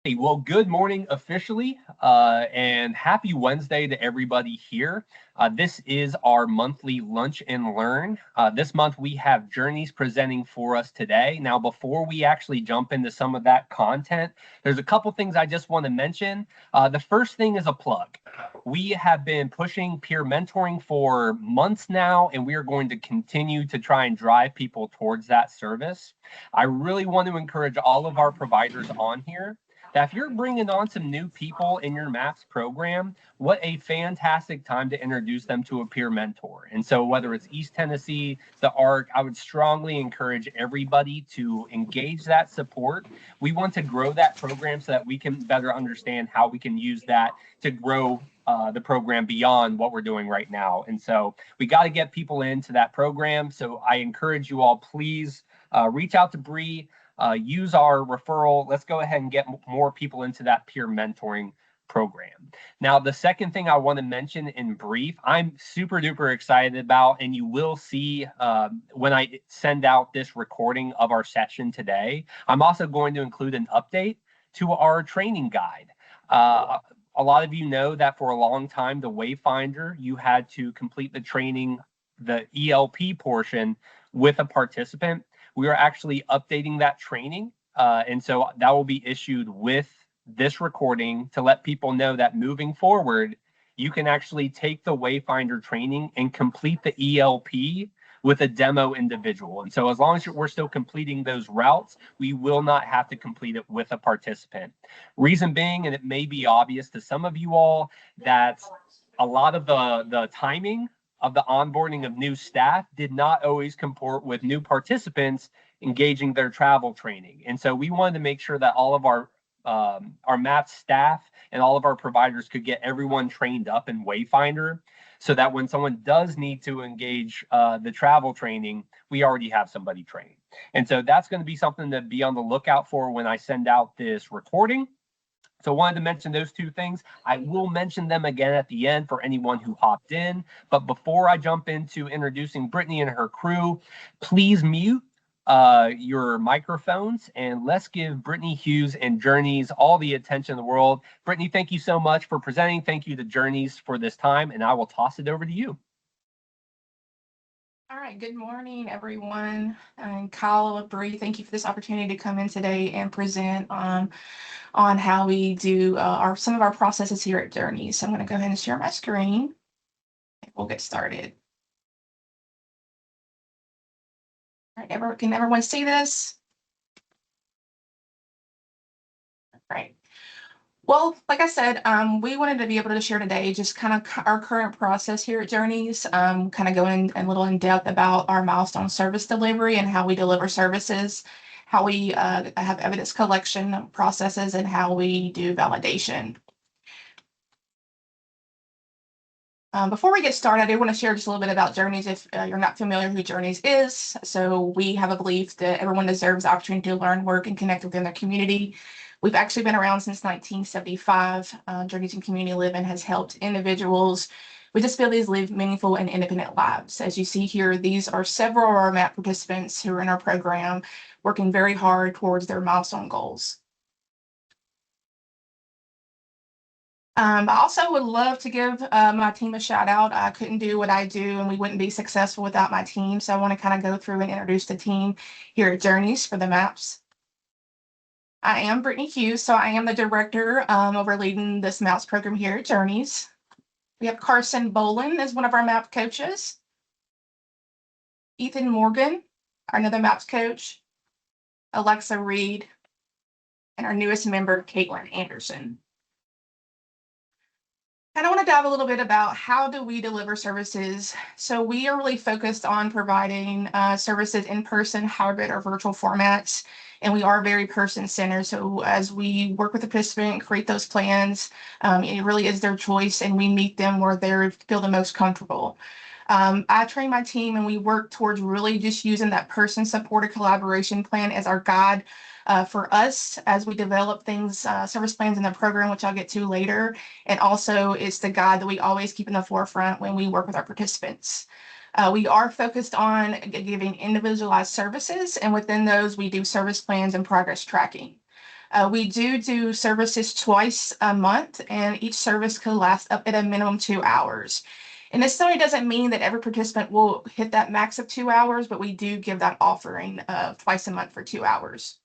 Hey, well, good morning officially, and happy Wednesday to everybody here. This is our monthly Lunch and Learn. This month we have Journeys presenting for us today. Now, before we actually jump into some of that content, there's a couple things I just want to mention. The first thing is a plug. We have been pushing peer mentoring for months now, and we are going to continue to try and drive people towards that service. I really want to encourage all of our providers on here that if you're bringing on some new people in your MAPS program, what a fantastic time to introduce them to a peer mentor. And so whether it's East Tennessee, the ARC, I would strongly encourage everybody to engage that support. We want to grow that program so that we can better understand how we can use that to grow the program beyond what we're doing right now. And so we got to get people into that program. So I encourage you all, please reach out to Bree, use our referral. Let's go ahead and get more people into that peer mentoring program. Now, the second thing I want to mention in brief, I'm super duper excited about, and you will see when I send out this recording of our session today, I'm also going to include an update to our training guide. A lot of you know that for a long time, the Wayfinder, you had to complete the training, the ELP portion with a participant. We are actually updating that training. And so that will be issued with this recording to let people know that moving forward, you can actually take the Wayfinder training and complete the ELP with a demo individual. And so as long as we're still completing those routes, we will not have to complete it with a participant. Reason being, and it may be obvious to some of you all, that a lot of the timing of the onboarding of new staff did not always comport with new participants engaging their travel training. And so we wanted to make sure that all of our MAPS staff and all of our providers could get everyone trained up in Wayfinder so that when someone does need to engage the travel training, we already have somebody trained. And so that's going to be something to be on the lookout for when I send out this recording. So I wanted to mention those two things. I will mention them again at the end for anyone who hopped in. But before I jump into introducing Brittany and her crew, please mute your microphones and let's give Brittany Hughes and Journeys all the attention in the world. Brittany, thank you so much for presenting. Thank you to Journeys for this time, and I will toss it over to you. All right, good morning, everyone. And Kyle, Bree, thank you for this opportunity to come in today and present on how we do some of our processes here at Journeys. So I'm going to go ahead and share my screen. We'll get started. All right, can everyone see this? Right. Well, like I said, we wanted to be able to share today just kind of our current process here at Journeys, kind of going a little in depth about our milestone service delivery and how we deliver services, how we have evidence collection processes, and how we do validation. Before we get started, I do want to share just a little bit about Journeys if you're not familiar who Journeys is. So we have a belief that everyone deserves the opportunity to learn, work, and connect within their community. We've actually been around since 1975. Journeys in Community Living has helped individuals with disabilities live meaningful and independent lives. As you see here, these are several of our MAP participants who are in our program working very hard towards their milestone goals. I also would love to give my team a shout out. I couldn't do what I do and we wouldn't be successful without my team. So I want to kind of go through and introduce the team here at Journeys for the MAPs. I am Brittany Hughes, so I am the director over leading this MAPs program here at Journeys. We have Carson Bolin as one of our MAP coaches. Ethan Morgan, another MAPs coach. Alexa Reed, and our newest member, Caitlin Anderson. And I want to dive a little bit about how do we deliver services. So we are really focused on providing services in person, hybrid, or virtual formats. And we are very person-centered. So as we work with the participant, create those plans, it really is their choice, and we meet them where they feel the most comfortable. I train my team, and we work towards really just using that person-supported collaboration plan as our guide for us as we develop things, service plans in the program, which I'll get to later. And also it's the guide that we always keep in the forefront when we work with our participants. We are focused on giving individualized services, and within those we do service plans and progress tracking. We do services twice a month, and each service could last up at a minimum 2 hours. And this certainly doesn't mean that every participant will hit that max of 2 hours, but we do give that offering twice a month for 2 hours.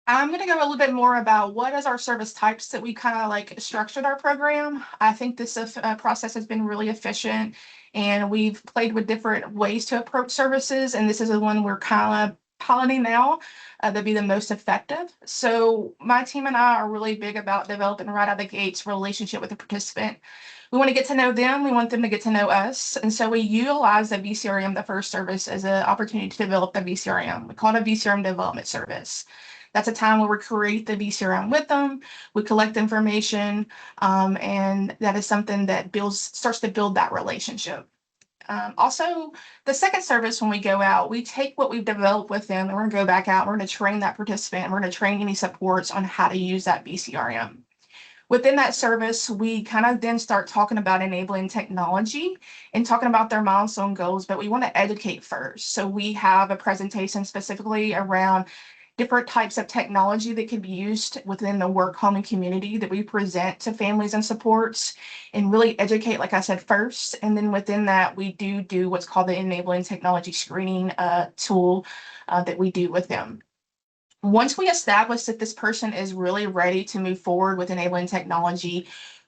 I'm going to go a little bit more about what is our service types that we kind of like structured our program. I think this process has been really efficient, and we've played with different ways to approach services. And this is the one we're kind of piloting now that'd be the most effective. So my team and I are really big about developing right out of the gates relationship with the participant. We want to get to know them. We want them to get to know us. And so we utilize the VCRM, the first service, as an opportunity to develop the VCRM. We call it a VCRM development service. That's a time where we create the VCRM with them, we collect information, and that is something that starts to build that relationship. Also, the second service, when we go out, we take what we've developed with them, and we're going to go back out, we're going to train that participant, and we're going to train any supports on how to use that VCRM. Within that service, we kind of then start talking about enabling technology and talking about their milestone goals, but we want to educate first. So we have a presentation specifically around different types of technology that can be used within the work, home, and community that we present to families and supports, and really educate, like I said, first. And then within that, we do what's called the enabling technology screening tool that we do with them. Once we establish that this person is really ready to move forward with enabling technology,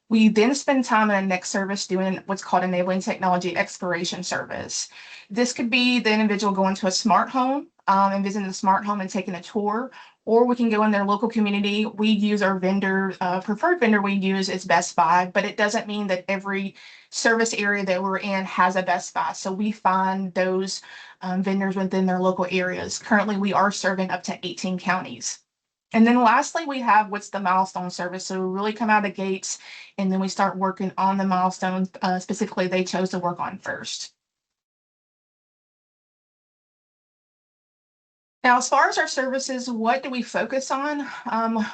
we then spend time in the next service doing what's called enabling technology exploration service. This could be the individual going to a smart home and visiting the smart home and taking a tour, or we can go in their local community. We use our preferred vendor we use is Best Buy, but it doesn't mean that every service area that we're in has a Best Buy. So we find those vendors within their local areas. Currently, we are serving up to 18 counties. And then lastly, we have what's the milestone service. So we really come out of the gates, and then we start working on the milestones specifically they chose to work on first. Now, as far as our services, what do we focus on?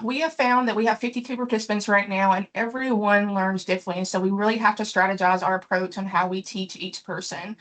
We have found that we have 52 participants right now, and everyone learns differently. So we really have to strategize our approach on how we teach each person.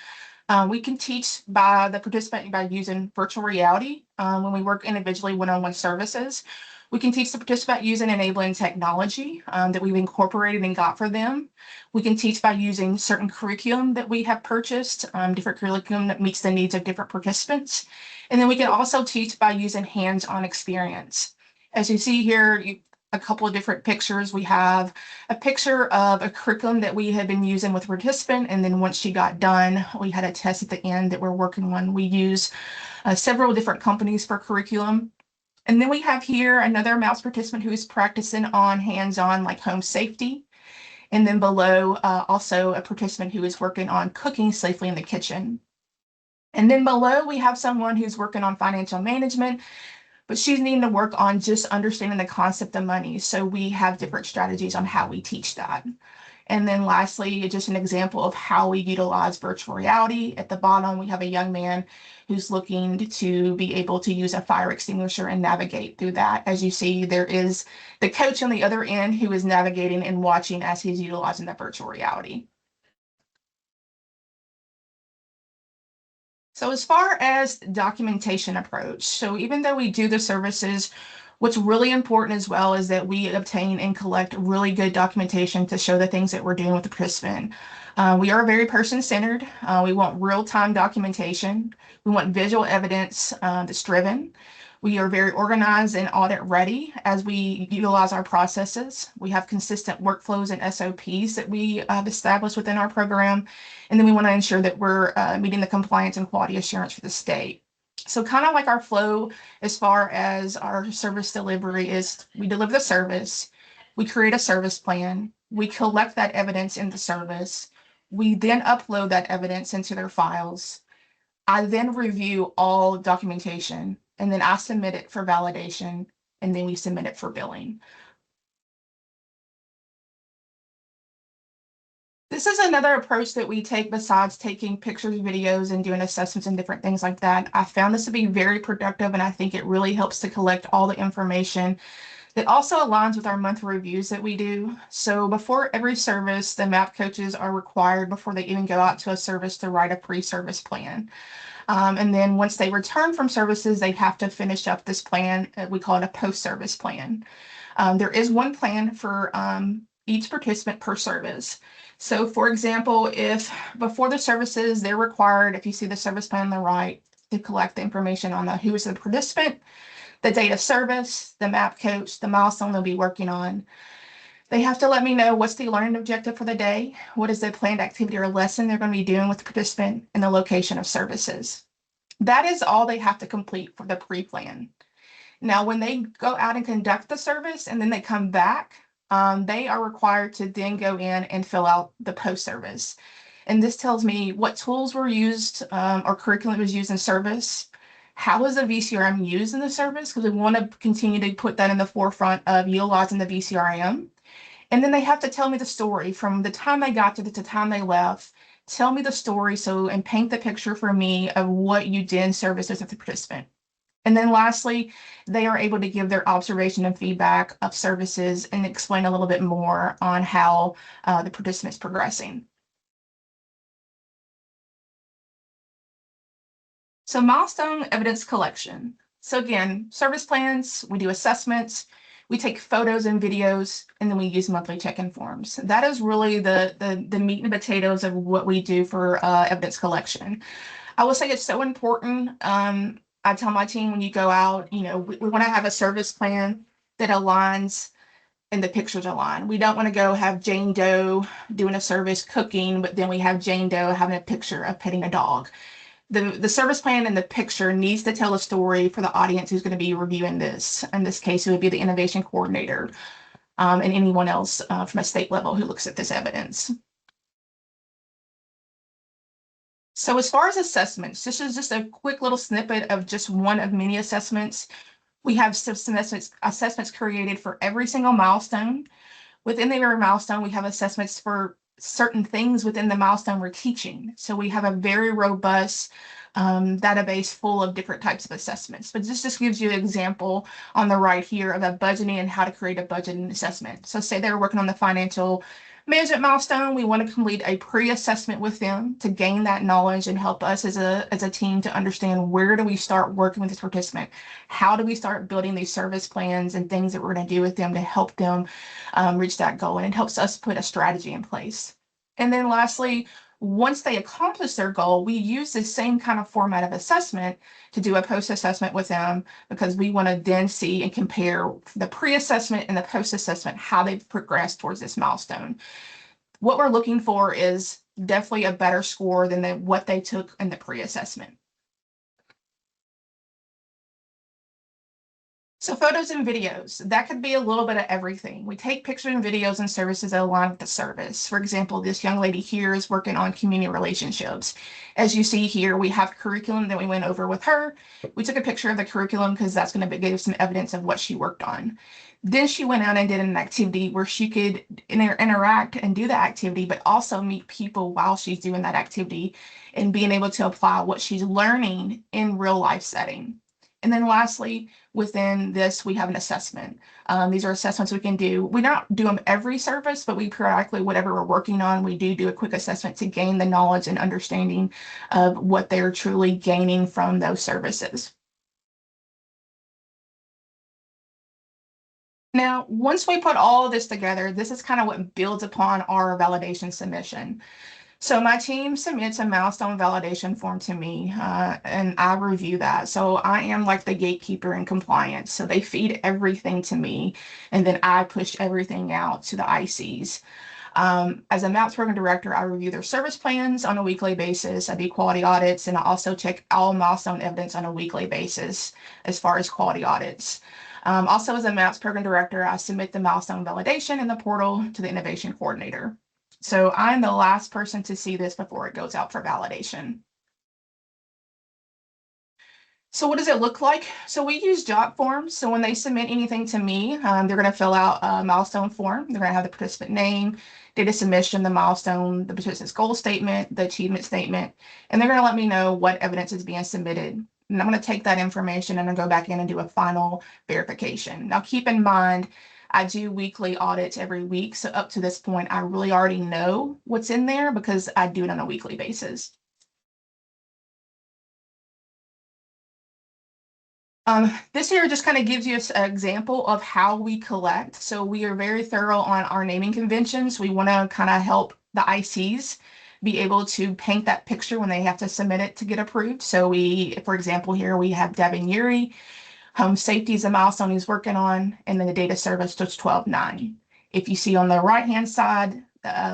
We can teach by the participant by using virtual reality when we work individually one-on-one services. We can teach the participant using enabling technology that we've incorporated and got for them. We can teach by using certain curriculum that we have purchased, different curriculum that meets the needs of different participants. And then we can also teach by using hands-on experience. As you see here, a couple of different pictures. We have a picture of a curriculum that we had been using with a participant, and then once she got done, we had a test at the end that we're working on. We use several different companies for curriculum. And then we have here another MAPS participant who is practicing on hands-on like home safety. And then below, also a participant who is working on cooking safely in the kitchen. And then below, we have someone who's working on financial management, but she's needing to work on just understanding the concept of money. So we have different strategies on how we teach that. And then lastly, just an example of how we utilize virtual reality. At the bottom, we have a young man who's looking to be able to use a fire extinguisher and navigate through that. As you see, there is the coach on the other end who is navigating and watching as he's utilizing the virtual reality. So as far as documentation approach, so even though we do the services, what's really important as well is that we obtain and collect really good documentation to show the things that we're doing with the participant. We are very person-centered. We want real-time documentation. We want visual evidence that's driven. We are very organized and audit ready as we utilize our processes. We have consistent workflows and SOPs that we have established within our program. And then we want to ensure that we're meeting the compliance and quality assurance for the state. So kind of like our flow as far as our service delivery is, we deliver the service, we create a service plan, we collect that evidence in the service, we then upload that evidence into their files. I then review all documentation, and then I submit it for validation, and then we submit it for billing. This is another approach that we take besides taking pictures, videos, and doing assessments and different things like that. I found this to be very productive, and I think it really helps to collect all the information that also aligns with our monthly reviews that we do. So before every service, the MAP coaches are required before they even go out to a service to write a pre-service plan. And then once they return from services, they have to finish up this plan. We call it a post-service plan. There is one plan for each participant per service. So for example, if before the services, they're required, if you see the service plan on the right, to collect the information on who is the participant, the date of service, the map coach, the milestone they'll be working on. They have to let me know what's the learning objective for the day, what is the planned activity or lesson they're going to be doing with the participant, and the location of services. That is all they have to complete for the pre-plan. Now, when they go out and conduct the service and then they come back, they are required to then go in and fill out the post-service. And this tells me what tools were used or curriculum was used in service. How is the VCRM used in the service? Because we want to continue to put that in the forefront of utilizing the VCRM. And then they have to tell me the story from the time they got to the time they left. Tell me the story and paint the picture for me of what you did in services with the participant. And then lastly, they are able to give their observation and feedback of services and explain a little bit more on how the participant's progressing. So milestone evidence collection. So again, service plans, we do assessments, we take photos and videos, and then we use monthly check-in forms. That is really the meat and potatoes of what we do for evidence collection. I will say it's so important. I tell my team when you go out, we want to have a service plan that aligns and the pictures align. We don't want to go have Jane Doe doing a service cooking, but then we have Jane Doe having a picture of petting a dog. The service plan and the picture needs to tell a story for the audience who's going to be reviewing this. In this case, it would be the innovation coordinator and anyone else from a state level who looks at this evidence. So as far as assessments, this is just a quick little snippet of just one of many assessments. We have some assessments created for every single milestone. Within every milestone, we have assessments for certain things within the milestone we're teaching. So we have a very robust database full of different types of assessments. But this just gives you an example on the right here of a budgeting and how to create a budget and assessment. So say they're working on the financial management milestone, we want to complete a pre-assessment with them to gain that knowledge and help us as a team to understand where do we start working with this participant? How do we start building these service plans and things that we're going to do with them to help them reach that goal? And it helps us put a strategy in place. And then lastly, once they accomplish their goal, we use the same kind of format of assessment to do a post-assessment with them because we want to then see and compare the pre-assessment and the post-assessment, how they've progressed towards this milestone. What we're looking for is definitely a better score than what they took in the pre-assessment. So photos and videos, that could be a little bit of everything. We take pictures and videos and services that align with the service. For example, this young lady here is working on community relationships. As you see here, we have curriculum that we went over with her. We took a picture of the curriculum because that's going to give some evidence of what she worked on. Then she went out and did an activity where she could interact and do the activity, but also meet people while she's doing that activity and being able to apply what she's learning in real life setting. And then lastly, within this, we have an assessment. These are assessments we can do. We don't do them every service, but we periodically, whatever we're working on, we do a quick assessment to gain the knowledge and understanding of what they're truly gaining from those services. Now, once we put all of this together, this is kind of what builds upon our validation submission. So my team submits a milestone validation form to me and I review that. So I am like the gatekeeper in compliance. So they feed everything to me and then I push everything out to the ICs. As a MAPS program director, I review their service plans on a weekly basis. I do quality audits and I also check all milestone evidence on a weekly basis as far as quality audits. Also as a MAPS program director, I submit the milestone validation in the portal to the innovation coordinator. So I'm the last person to see this before it goes out for validation. So what does it look like? So we use job forms. So when they submit anything to me, they're going to fill out a milestone form. They're going to have the participant name, date of submission, the milestone, the participant's goal statement, the achievement statement, and they're going to let me know what evidence is being submitted. And I'm going to take that information and then go back in and do a final verification. Now keep in mind, I do weekly audits every week. So up to this point, I really already know what's in there because I do it on a weekly basis. This here just kind of gives you an example of how we collect. So we are very thorough on our naming conventions. We want to kind of help the ICs be able to paint that picture when they have to submit it to get approved. So we, for example, here we have Devin Yuri. Home safety is a milestone he's working on, and then the data service just 12.9. If you see on the right-hand side,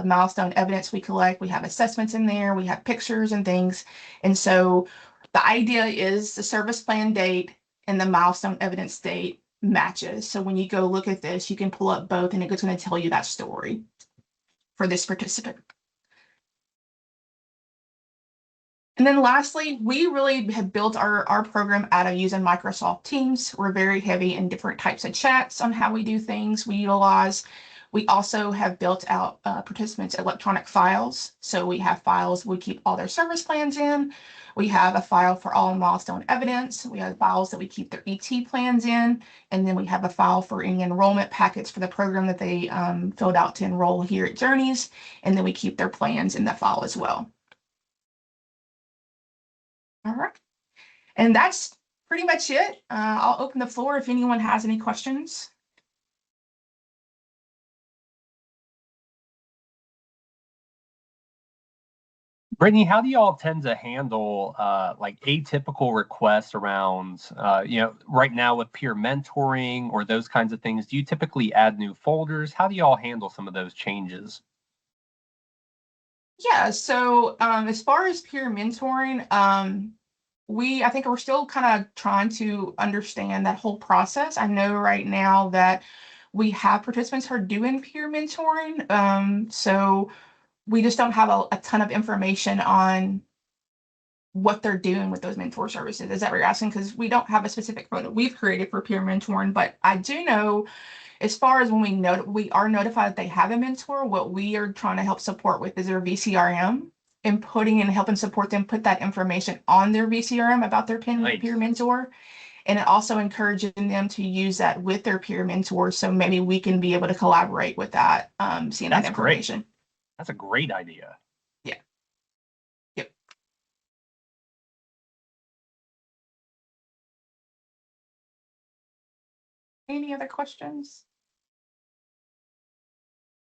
milestone evidence we collect, we have assessments in there, we have pictures and things. And so the idea is the service plan date and the milestone evidence date matches. So when you go look at this, you can pull up both and it's going to tell you that story for this participant. And then lastly, we really have built our program out of using Microsoft Teams. We're very heavy in different types of chats on how we do things we utilize. We also have built out participants' electronic files. So we have files we keep all their service plans in. We have a file for all milestone evidence. We have files that we keep their ET plans in. And then we have a file for any enrollment packets for the program that they filled out to enroll here at Journeys. And then we keep their plans in that file as well. All right. And that's pretty much it. I'll open the floor if anyone has any questions. Brittany, how do y'all tend to handle like atypical requests around, right now with peer mentoring or those kinds of things? Do you typically add new folders? How do y'all handle some of those changes? Yeah, so as far as peer mentoring, I think we're still kind of trying to understand that whole process. I know right now that we have participants who are doing peer mentoring. So we just don't have a ton of information on what they're doing with those mentor services. Is that what you're asking? Because we don't have a specific photo we've created for peer mentoring, but I do know as far as when we are notified that they have a mentor, what we are trying to help support with is their VCRM and putting and helping support them put that information on their VCRM about their Nice. peer mentor. And it also encouraging them to use that with their peer mentors. So maybe we can be able to collaborate with that, seeing that That's information. great. That's a great idea. Yeah. Yep. Any other questions?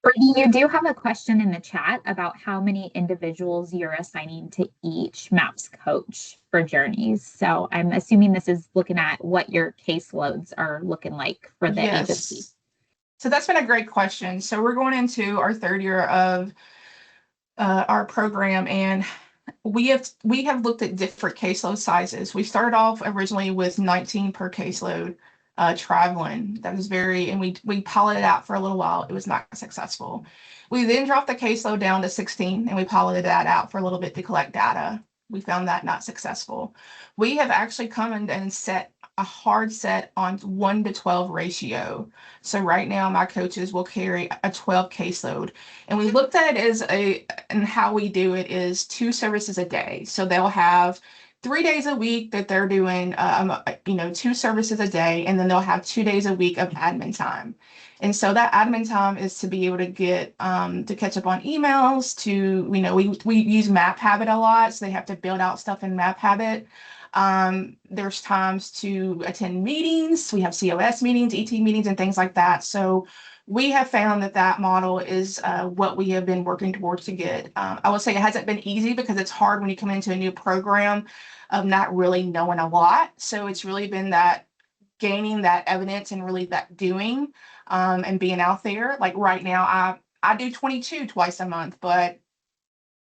Brittany, you do have a question in the chat about how many individuals you're assigning to each MAPS coach for Journeys. So I'm assuming this is looking at what your caseloads are looking like for the agency. So that's been a great question. So we're going into our third year of our program, and we have looked at different caseload sizes. We started off originally with 19 per caseload traveling. That was and we piloted out for a little while. It was not successful. We then dropped the caseload down to 16 and we piloted that out for a little bit to collect data. We found that not successful. We have actually come in and set a hard set on 1 to 12 ratio. So right now my coaches will carry a 12 caseload. And we looked at it and how we do it is 2 services a day. So they'll have 3 days a week that they're doing, 2 services a day, and then they'll have 2 days a week of admin time. And so that admin time is to be able to get to catch up on emails, we use Map Habit a lot, so they have to build out stuff in Map Habit. There's times to attend meetings. We have COS meetings, ET meetings, and things like that. So we have found that model is what we have been working towards to get. I would say it hasn't been easy because it's hard when you come into a new program of not really knowing a lot. So it's really been that gaining that evidence and really that doing and being out there. Like right now, I do 22 twice a month, but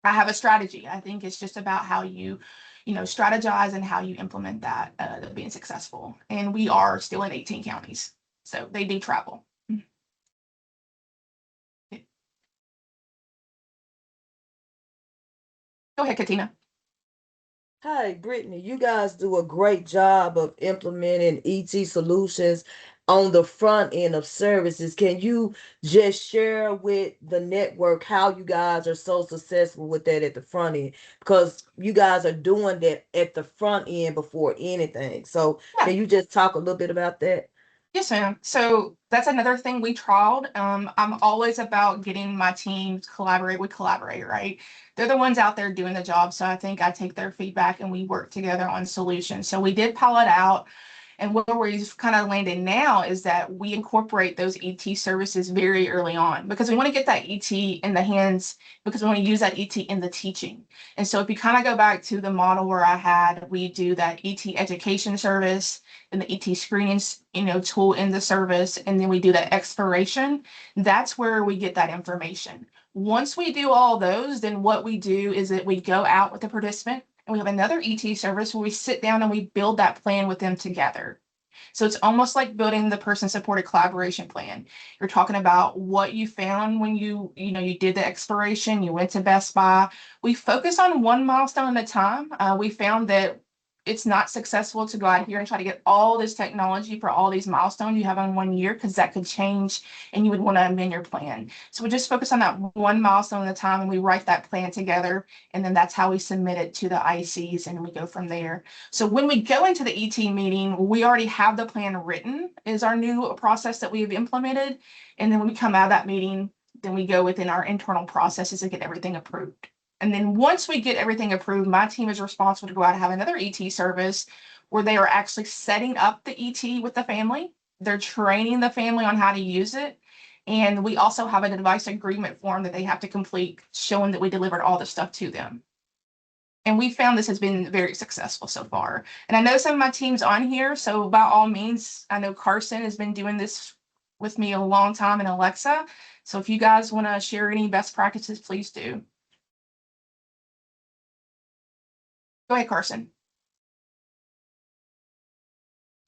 I have a strategy. I think it's just about how you strategize and how you implement that being successful. And we are still in 18 counties, so they do travel. Go ahead, Katina. Hi, Brittany. You guys do a great job of implementing ET solutions on the front end of services. Can you just share with the network how you guys are so successful with that at the front end? Because you guys are doing that at the front end before anything. So can you just talk a little bit about that? Yes, ma'am. So that's another thing we trialed. I'm always about getting my team to collaborate. We collaborate, right? They're the ones out there doing the job. So I think I take their feedback and we work together on solutions. So we did pilot out And where we've kind of landed now is that we incorporate those ET services very early on because we want to get that ET in the hands, because we want to use that ET in the teaching. And so if you kind of go back to the model where I had, we do that ET education service and the ET screening, tool in the service, and then we do that exploration. That's where we get that information. Once we do all those, then what we do is that we go out with the participant, and we have another ET service where we sit down and we build that plan with them together. So it's almost like building the person-supported collaboration plan. You're talking about what you found when you did the exploration, you went to Best Buy. We focus on one milestone at a time. We found that it's not successful to go out here and try to get all this technology for all these milestones you have in 1 year, because that could change and you would want to amend your plan. So we just focus on that one milestone at a time, and we write that plan together, and then that's how we submit it to the ICs, and we go from there. So when we go into the ET meeting, we already have the plan written, is our new process that we have implemented. And then when we come out of that meeting, then we go within our internal processes to get everything approved. And then once we get everything approved, my team is responsible to go out and have another ET service where they are actually setting up the ET with the family. They're training the family on how to use it. And we also have a device agreement form that they have to complete, showing that we delivered all the stuff to them. And we found this has been very successful so far. And I know some of my team's on here, so by all means, I know Carson has been doing this with me a long time, and Alexa. So if you guys want to share any best practices, please do. Go ahead, Carson.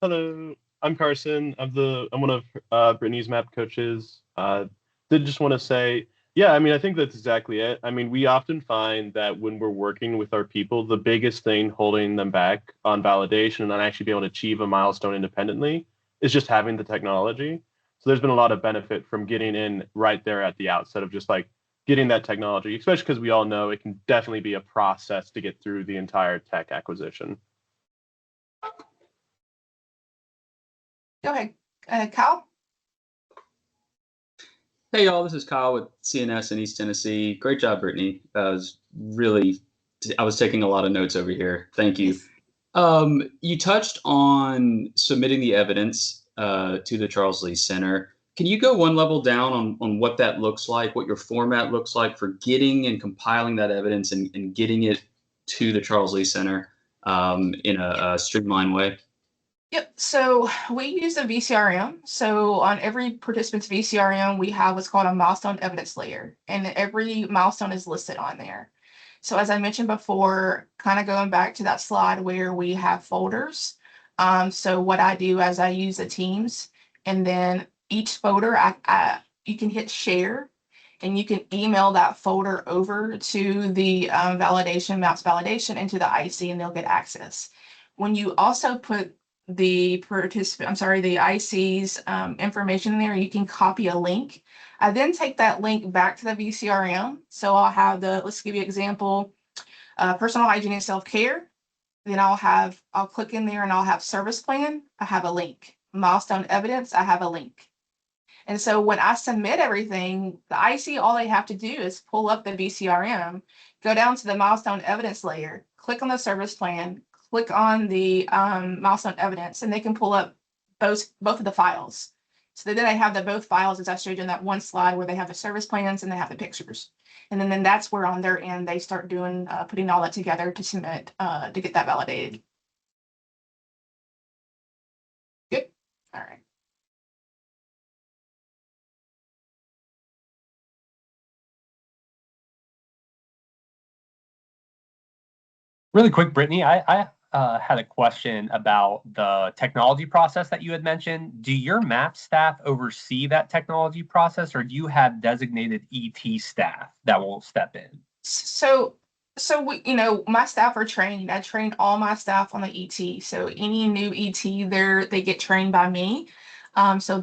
Hello, I'm Carson. I'm one of Brittany's map coaches. Did just want to say, yeah, I mean, I think that's exactly it. I mean, we often find that when we're working with our people, the biggest thing holding them back on validation and on actually being able to achieve a milestone independently is just having the technology. So there's been a lot of benefit from getting in right there at the outset of just like getting that technology, especially because we all know it can definitely be a process to get through the entire tech acquisition. Go ahead, Kyle. Hey y'all, this is Kyle with CNS in East Tennessee. Great job, Brittany. I was taking a lot of notes over here. Thank you. You touched on submitting the evidence to the Charles Lee Center. Can you go one level down on what that looks like, what your format looks like for getting and compiling that evidence and getting it to the Charles Lee Center in a streamlined way? Yep. So we use a VCRM. So on every participant's VCRM, we have what's called a milestone evidence layer, and every milestone is listed on there. So as I mentioned before, kind of going back to that slide where we have folders. So what I do is I use the Teams, and then each folder, you can hit share, and you can email that folder over to the maps validation into the IC, and they'll get access. When you also put the IC's information in there, you can copy a link. I then take that link back to the VCRM. So I'll have let's give you an example, personal hygiene and self-care. Then I'll click in there and I'll have service plan. I have a link. Milestone evidence, I have a link. And so when I submit everything, the IC, all they have to do is pull up the VCRM, go down to the milestone evidence layer, click on the service plan, click on the milestone evidence, and they can pull up both of the files. So then they have both files, as I showed you in that one slide, where they have the service plans and they have the pictures. And then that's where on their end, they start doing, putting all that together to submit, to get that validated. Good. All right. Really quick, Brittany, I had a question about the technology process that you had mentioned. Do your MAP staff oversee that technology process, or do you have designated ET staff that will step in? So we, my staff are trained. I train all my staff on the ET. So any new ET, they get trained by me. So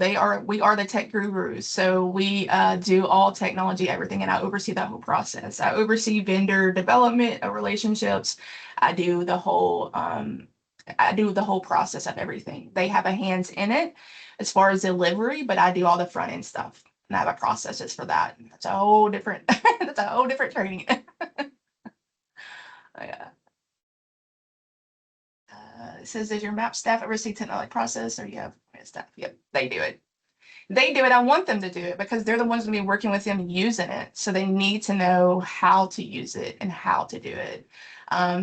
we are the tech gurus. So we do all technology, everything, and I oversee that whole process. I oversee vendor development relationships. I do the whole process of everything. They have a hands in it as far as delivery, but I do all the front end stuff, and I have a processes for that. That's a whole different that's a whole different training. Yeah. It says, does your map staff oversee technology process, or you have staff? Yep, they do it. They do it. I want them to do it because they're the ones going to be working with them using it. So they need to know how to use it and how to do it.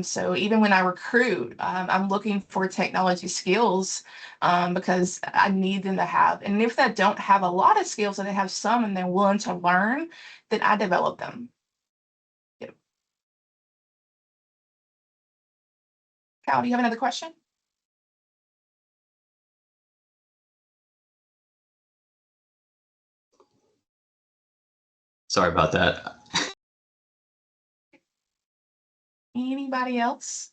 So even when I recruit, I'm looking for technology skills because I need them to have. And if they don't have a lot of skills and they have some and they're willing to learn, then I develop them. Yep. Cal, do you have another question? Sorry about that. Anybody else?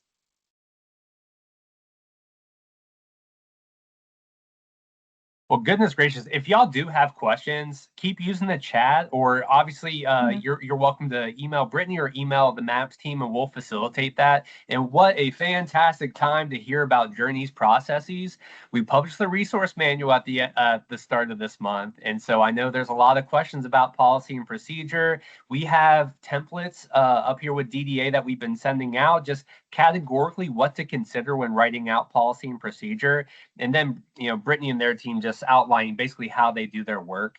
Well, goodness gracious, if y'all do have questions, keep using the chat, or obviously you're welcome to email Brittany or email the MAPS team, and we'll facilitate that. And what a fantastic time to hear about Journey's processes. We published the resource manual at the start of this month, and so I know there's a lot of questions about policy and procedure. We have templates up here with DDA that we've been sending out, just categorically what to consider when writing out policy and procedure. And then, Brittany and their team just outlining basically how they do their work.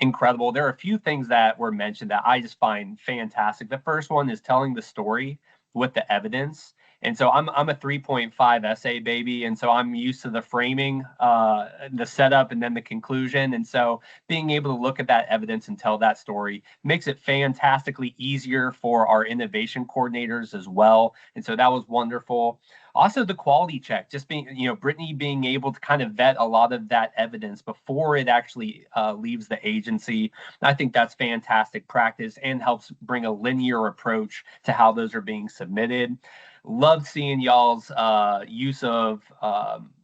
Incredible. There are a few things that were mentioned that I just find fantastic. The first one is telling the story with the evidence. And so I'm a 3.5 essay baby, and so I'm used to the framing, the setup, and then the conclusion. And so being able to look at that evidence and tell that story makes it fantastically easier for our innovation coordinators as well. And so that was wonderful. Also, the quality check, just being, Brittany being able to kind of vet a lot of that evidence before it actually leaves the agency. I think that's fantastic practice and helps bring a linear approach to how those are being submitted. Love seeing y'all's use of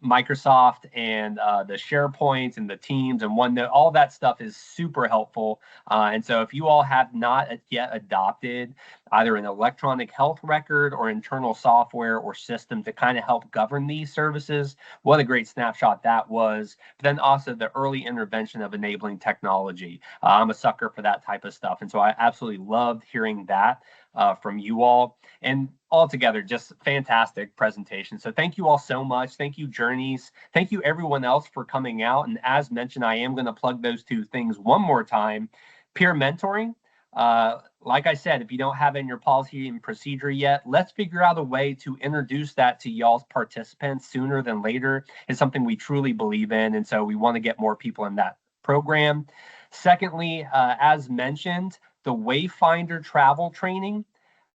Microsoft and the SharePoints and the Teams and OneNote. All that stuff is super helpful. And so if you all have not yet adopted either an electronic health record or internal software or system to kind of help govern these services, what a great snapshot that was. But then also the early intervention of enabling technology. I'm a sucker for that type of stuff. And so I absolutely loved hearing that from you all. And altogether, just fantastic presentation. So thank you all so much. Thank you, Journeys. Thank you, everyone else, for coming out. And as mentioned, I am going to plug those two things one more time. Peer mentoring. Like I said, if you don't have it in your policy and procedure yet, let's figure out a way to introduce that to y'all's participants sooner than later. It's something we truly believe in. And so we want to get more people in that program. Secondly, as mentioned, the Wayfinder travel training.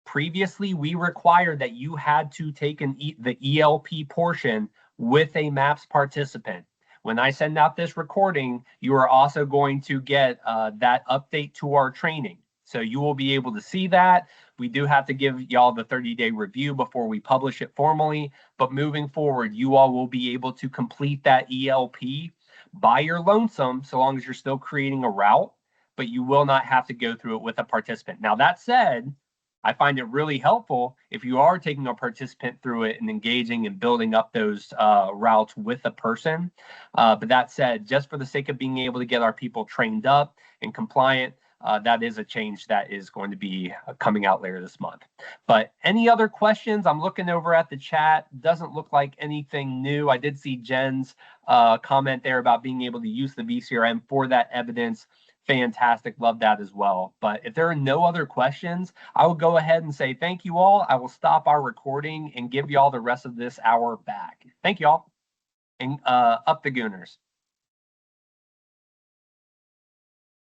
Previously, we required that you had to take the ELP portion with a MAPS participant. When I send out this recording, you are also going to get that update to our training. So you will be able to see that. We do have to give y'all the 30-day review before we publish it formally. But moving forward, you all will be able to complete that ELP by your lonesome, so long as you're still creating a route, but you will not have to go through it with a participant. Now, that said, I find it really helpful if you are taking a participant through it and engaging and building up those routes with a person. But that said, just for the sake of being able to get our people trained up and compliant, that is a change that is going to be coming out later this month. But any other questions? I'm looking over at the chat. Doesn't look like anything new. I did see Jen's comment there about being able to use the VCRM for that evidence. Fantastic. Love that as well. But if there are no other questions, I will go ahead and say thank you all. I will stop our recording and give y'all the rest of this hour back. Thank you all. And up the Gooners.